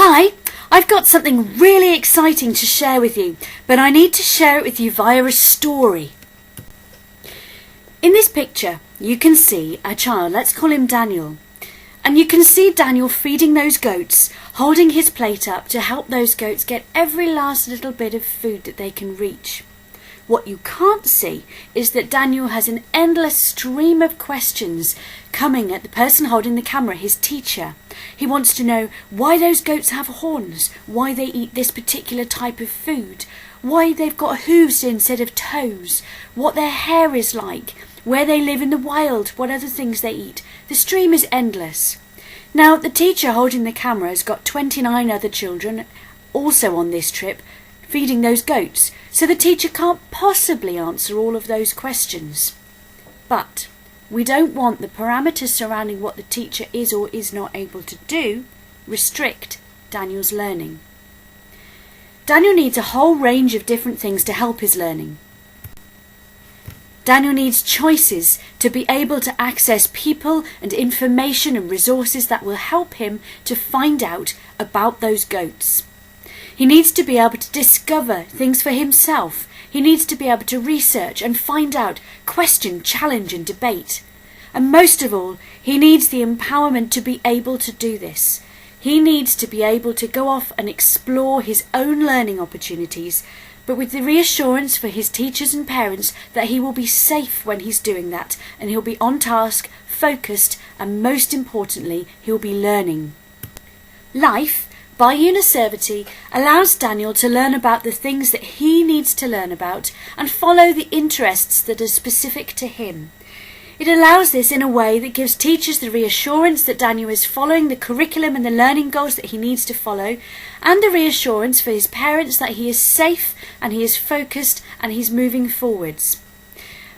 Hi, I've got something really exciting to share with you, but I need to share it with you via a story. In this picture, you can see a child, let's call him Daniel. And you can see Daniel feeding those goats, holding his plate up to help those goats get every last little bit of food that they can reach. What you can't see is that Daniel has an endless stream of questions coming at the person holding the camera, his teacher. He wants to know why those goats have horns, why they eat this particular type of food, why they've got hooves instead of toes, what their hair is like, where they live in the wild, what other things they eat. The stream is endless. Now, the teacher holding the camera has got 29 other children also on this trip, feeding those goats, so the teacher can't possibly answer all of those questions. But we don't want the parameters surrounding what the teacher is or is not able to do restrict Daniel's learning. Daniel needs a whole range of different things to help his learning. Daniel needs choices to be able to access people and information and resources that will help him to find out about those goats. He needs to be able to discover things for himself. He needs to be able to research and find out, question, challenge and debate. And most of all, he needs the empowerment to be able to do this. He needs to be able to go off and explore his own learning opportunities, but with the reassurance for his teachers and parents that he will be safe when he's doing that, and he'll be on task, focused, and most importantly, he'll be learning. Life by UniServity allows Daniel to learn about the things that he needs to learn about and follow the interests that are specific to him. It allows this in a way that gives teachers the reassurance that Daniel is following the curriculum and the learning goals that he needs to follow, and the reassurance for his parents that he is safe and he is focused and he's moving forwards.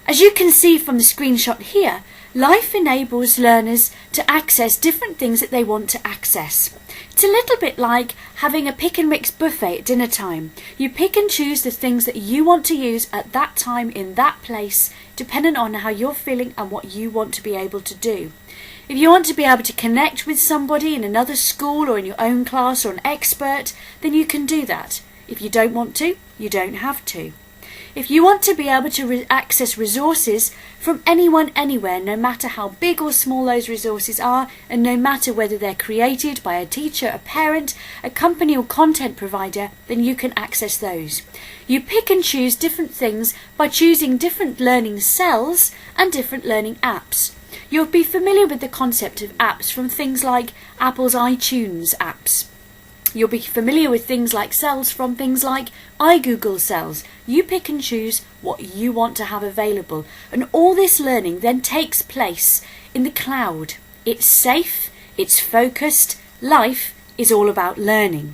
As you can see from the screenshot here, life enables learners to access different things that they want to access. It's a little bit like having a pick and mix buffet at dinner time. You pick and choose the things that you want to use at that time in that place, depending on how you're feeling and what you want to be able to do. If you want to be able to connect with somebody in another school or in your own class or an expert, then you can do that. If you don't want to, you don't have to. If you want to be able to access resources from anyone anywhere, no matter how big or small those resources are, and no matter whether they're created by a teacher, a parent, a company or content provider, then you can access those. You pick and choose different things by choosing different learning cells and different learning apps. You'll be familiar with the concept of apps from things like Apple's iTunes apps. You'll be familiar with things like cells from things like iGoogle cells. You pick and choose what you want to have available. And all this learning then takes place in the cloud. It's safe, it's focused, life is all about learning.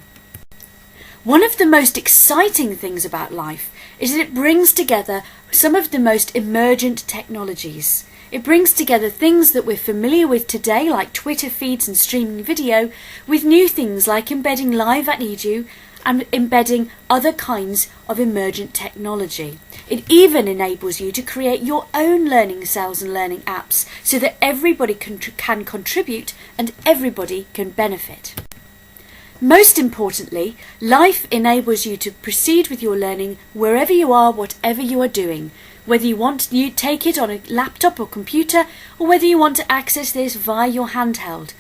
One of the most exciting things about life is that it brings together some of the most emergent technologies. It brings together things that we're familiar with today, like Twitter feeds and streaming video, with new things like embedding live at Edu and embedding other kinds of emergent technology. It even enables you to create your own learning cells and learning apps so that everybody can contribute and everybody can benefit. Most importantly, life enables you to proceed with your learning wherever you are, whatever you are doing, whether you want to take it on a laptop or computer, or whether you want to access this via your handheld.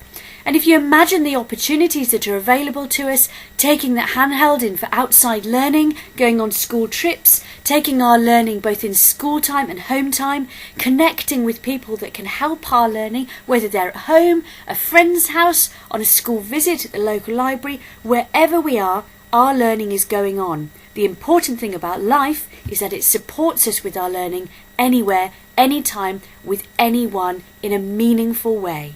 And if you imagine the opportunities that are available to us, taking that handheld in for outside learning, going on school trips, taking our learning both in school time and home time, connecting with people that can help our learning, whether they're at home, a friend's house, on a school visit at the local library, wherever we are, our learning is going on. The important thing about life is that it supports us with our learning anywhere, anytime, with anyone in a meaningful way.